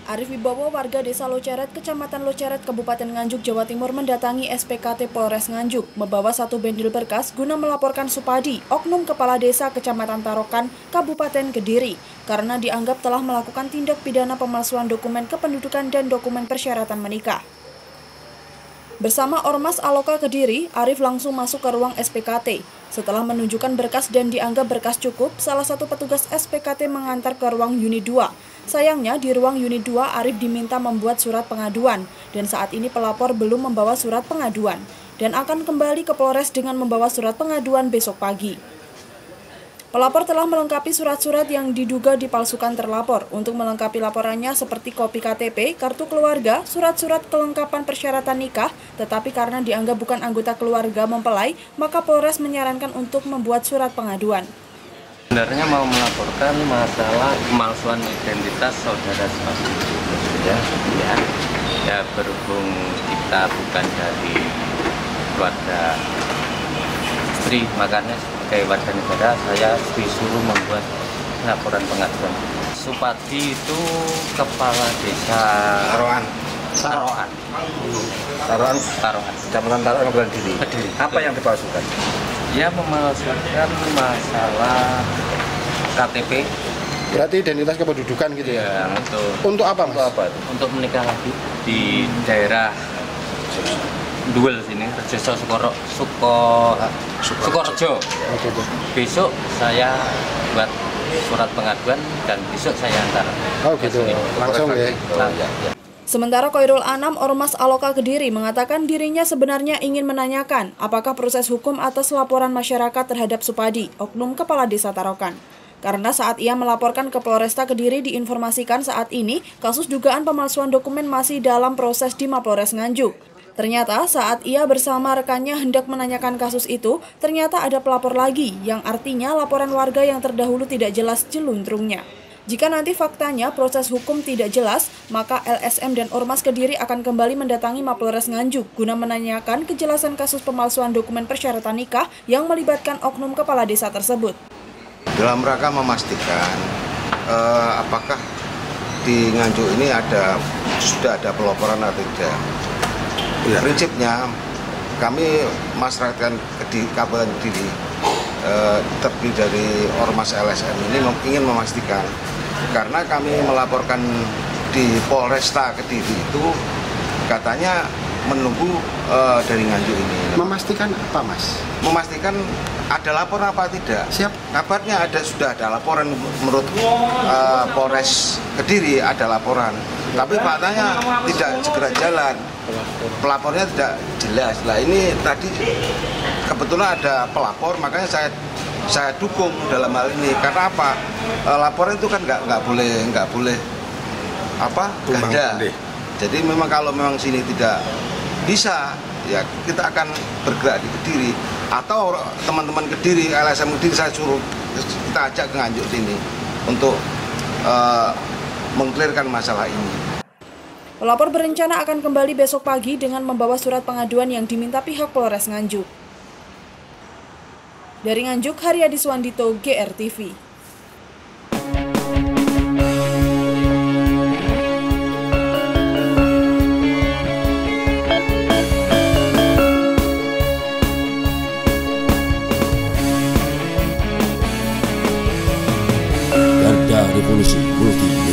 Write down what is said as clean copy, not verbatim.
Arif Wibowo, warga Desa Loceret, Kecamatan Loceret, Kabupaten Nganjuk, Jawa Timur mendatangi SPKT Polres Nganjuk, membawa satu bendel berkas guna melaporkan Supadi, oknum Kepala Desa Kecamatan Tarokan, Kabupaten Kediri, karena dianggap telah melakukan tindak pidana pemalsuan dokumen kependudukan dan dokumen persyaratan menikah. Bersama Ormas Aloka Kediri, Arif langsung masuk ke ruang SPKT. Setelah menunjukkan berkas dan dianggap berkas cukup, salah satu petugas SPKT mengantar ke ruang Unit 2. Sayangnya, di ruang Unit 2, Arif diminta membuat surat pengaduan, dan saat ini pelapor belum membawa surat pengaduan, dan akan kembali ke Polres dengan membawa surat pengaduan besok pagi. Pelapor telah melengkapi surat-surat yang diduga dipalsukan terlapor. Untuk melengkapi laporannya seperti kopi KTP, kartu keluarga, surat-surat kelengkapan persyaratan nikah, tetapi karena dianggap bukan anggota keluarga mempelai, maka Polres menyarankan untuk membuat surat pengaduan. Sebenarnya mau melaporkan masalah pemalsuan identitas saudara Supadi. Ya, berhubung kita bukan dari keluarga istri, makanya sebagai warga negara saya disuruh membuat laporan pengaduan. Supadi itu kepala desa Tarokan. Kecamatan Tarokan, Kabupaten Kediri. Apa yang dipalsukan? Ya, memalsukan masalah KTP. Berarti identitas kependudukan gitu ya? Ya, betul. Untuk apa, Mas? Untuk menikah lagi di daerah Duel sini, Rejoso Sukorejo. Besok saya buat surat pengaduan dan besok saya antar. Oh gitu, langsung ya? Sementara Koirul Anam, Ormas Aloka Kediri, mengatakan dirinya sebenarnya ingin menanyakan apakah proses hukum atas laporan masyarakat terhadap Supadi, oknum Kepala Desa Tarokan. Karena saat ia melaporkan ke Polresta Kediri diinformasikan saat ini kasus dugaan pemalsuan dokumen masih dalam proses di Mapolres Nganjuk. Ternyata saat ia bersama rekannya hendak menanyakan kasus itu, ternyata ada pelapor lagi, yang artinya laporan warga yang terdahulu tidak jelas jeluntrungnya. Jika nanti faktanya proses hukum tidak jelas, maka LSM dan Ormas Kediri akan kembali mendatangi Mapolres Nganjuk guna menanyakan kejelasan kasus pemalsuan dokumen persyaratan nikah yang melibatkan oknum kepala desa tersebut. Dalam rangka memastikan apakah di Nganjuk ini sudah ada pelaporan atau tidak. Ya. Prinsipnya kami masyarakat Kabupaten Kediri terdiri dari Ormas LSM ini ingin memastikan, karena kami melaporkan di Polresta Kediri itu katanya menunggu dari Nganjuk ini. Memastikan apa, Mas? Memastikan ada laporan apa tidak. Siap. Kabarnya sudah ada laporan menurut Polres Kediri, ada laporan. Tapi faktanya tidak segera jalan. Pelapornya tidak jelas. Nah, ini tadi kebetulan ada pelapor, makanya saya dukung dalam hal ini. Karena apa? Laporan itu kan nggak boleh ganda. Jadi memang kalau memang sini tidak bisa, ya kita akan bergerak di Kediri, atau teman-teman Kediri, LSM Kediri saya suruh kita ajak ke Nganjuk sini untuk mengklirkan masalah ini. Pelapor berencana akan kembali besok pagi dengan membawa surat pengaduan yang diminta pihak Polres Nganjuk. Dari Nganjuk, Haryadi Swandito, GRTV. Garda Revolusi Multi